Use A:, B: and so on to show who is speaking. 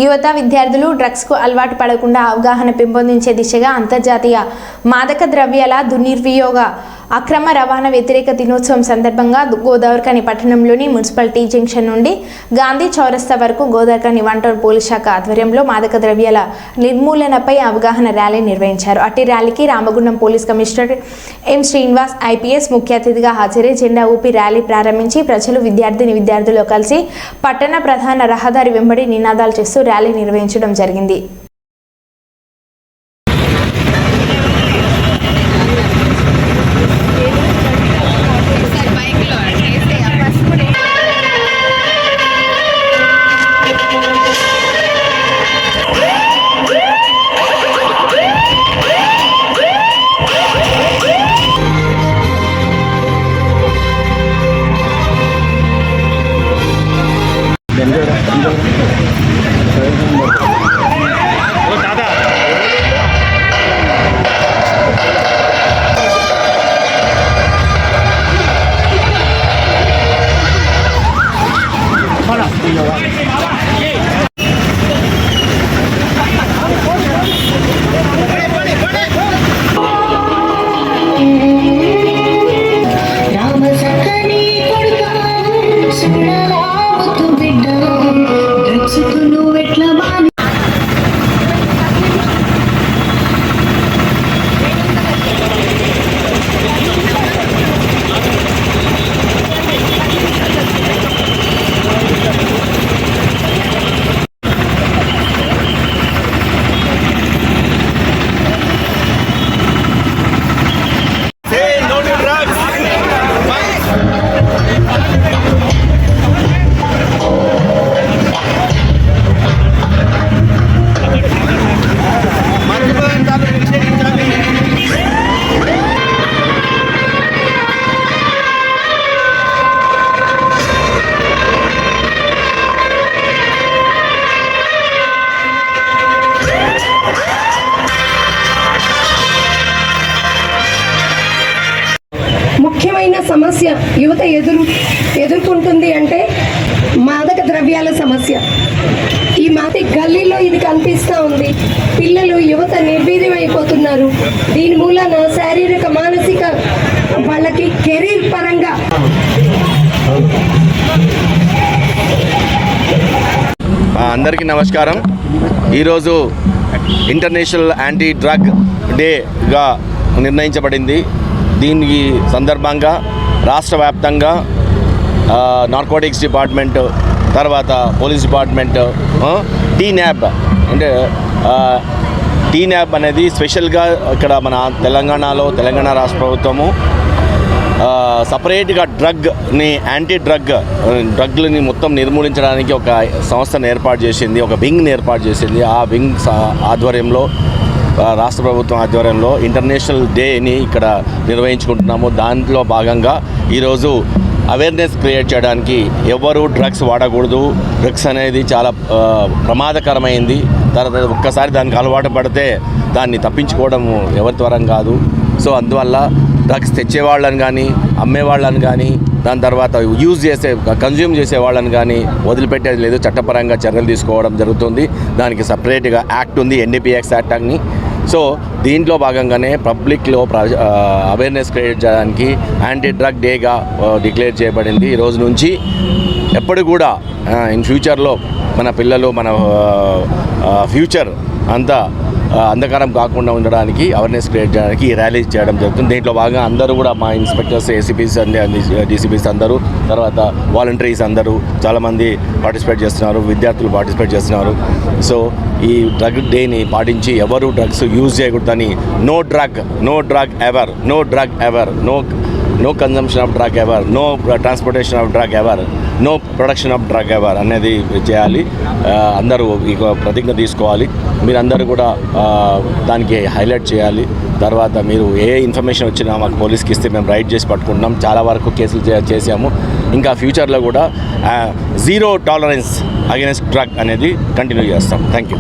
A: యువత విద్యార్థులు డ్రగ్స్కు అలవాటు పడకుండా అవగాహన పెంపొందించే దిశగా అంతర్జాతీయ మాదక ద్రవ్యాల దుర్వినియోగ అక్రమ రవాణా వ్యతిరేక దినోత్సవం సందర్భంగా గోదావరిఖని పట్టణంలోని మున్సిపాలిటీ జంక్షన్ నుండి గాంధీ చౌరస్తా వరకు గోదావరిఖని వన్ టౌన్ పోలీస్ శాఖ ఆధ్వర్యంలో మాదక ద్రవ్యాల నిర్మూలనపై అవగాహన ర్యాలీ నిర్వహించారు. అట్టి ర్యాలీకి Ramagundam police commissioner M Srinivas IPS ముఖ్య అతిథిగా హాజరై జెండా ఊపి ర్యాలీ ప్రారంభించి ప్రజలు విద్యార్థులు కలిసి పట్టణ ప్రధాన రహదారి వెంబడి నినాదాలు చేస్తూ ర్యాలీ నిర్వహించడం జరిగింది.
B: ముఖ్యమైన సమస్య యువత ఎదుర్కొంటుంది అంటే మాదక ద్రవ్యాల సమస్య. ఈ మాది గల్లీలో ఇది కనిపిస్తూ ఉంది. పిల్లలు యువత నిర్వీర్యం అయిపోతున్నారు. దీని మూలన శారీరక మానసిక వాళ్ళకి కెరీర్ పరంగా
C: అందరికీ నమస్కారం. ఈరోజు ఇంటర్నేషనల్ యాంటీ డ్రగ్ డేగా నిర్ణయించబడింది. దీనికి సందర్భంగా రాష్ట్ర వ్యాప్తంగా నార్కోటిక్స్ డిపార్ట్మెంట్, తర్వాత పోలీస్ డిపార్ట్మెంట్, టీన్యాబ్ అంటే టీన్యాబ్ అనేది స్పెషల్గా ఇక్కడ మన తెలంగాణ రాష్ట్ర ప్రభుత్వము సపరేట్గా డ్రగ్లని మొత్తం నిర్మూలించడానికి ఒక సంస్థను ఏర్పాటు చేసింది, ఒక వింగ్ని ఏర్పాటు చేసింది. ఆ వింగ్ ఆధ్వర్యంలో రాష్ట్ర ప్రభుత్వం ఆధ్వర్యంలో ఇంటర్నేషనల్ డేని ఇక్కడ నిర్వహించుకుంటున్నాము. దాంట్లో భాగంగా ఈరోజు అవేర్నెస్ క్రియేట్ చేయడానికి ఎవరు డ్రగ్స్ వాడకూడదు, డ్రగ్స్ అనేది చాలా ప్రమాదకరమైంది. తర్వాత ఒక్కసారి దానికి అలవాటు పడితే దాన్ని తప్పించుకోవడం ఎవరి త్వరం కాదు. సో అందువల్ల డ్రగ్స్ తెచ్చేవాళ్ళని కానీ, అమ్మేవాళ్ళని కానీ, దాని తర్వాత కన్జ్యూమ్ చేసే వాళ్ళని కానీ వదిలిపెట్టేది లేదు. చట్టపరంగా చర్యలు తీసుకోవడం జరుగుతుంది. దానికి సపరేట్గా యాక్ట్ ఉంది, NDPS యాక్ట్ అని. సో దీంట్లో భాగంగానే పబ్లిక్లో అవేర్నెస్ క్రియేట్ చేయడానికి యాంటీ డ్రగ్ డేగా డిక్లేర్ చేయబడింది. ఈ రోజు నుంచి ఎప్పుడు కూడా ఇన్ ఫ్యూచర్లో మన పిల్లలు, మన ఫ్యూచర్ అంతా అంధకారం కాకుండా ఉండడానికి అవేర్నెస్ క్రియేట్ చేయడానికి ఈ ర్యాలీ చేయడం జరుగుతుంది. దీంట్లో భాగంగా అందరూ కూడా మా ఇన్స్పెక్టర్స్, ACPs DCPs అందరూ, తర్వాత వాలంటీర్స్ అందరూ చాలామంది పార్టిసిపేట్ చేస్తున్నారు, విద్యార్థులు పార్టిసిపేట్ చేస్తున్నారు. సో ఈ డ్రగ్ డేని పాటించి ఎవరు డ్రగ్స్ యూజ్ చేయకూడదని no drug ever, no consumption of drug ever, no transportation of drug ever, no production of drug ever అనేది చేయాలి. అందరూ ఈ ప్రతిజ్ఞ తీసుకోవాలి. మీరందరూ కూడా దానికి హైలైట్ చేయాలి. తర్వాత మీరు ఏ ఇన్ఫర్మేషన్ వచ్చినా మాకు పోలీస్కి ఇస్తే మేము రైడ్ చేసి పట్టుకుంటున్నాం. చాలా వరకు కేసులు చేసాము. ఇంకా ఫ్యూచర్లో కూడా జీరో టాలరెన్స్ అగైనెస్ట్ డ్రగ్ అనేది కంటిన్యూ చేస్తాం. Thank you.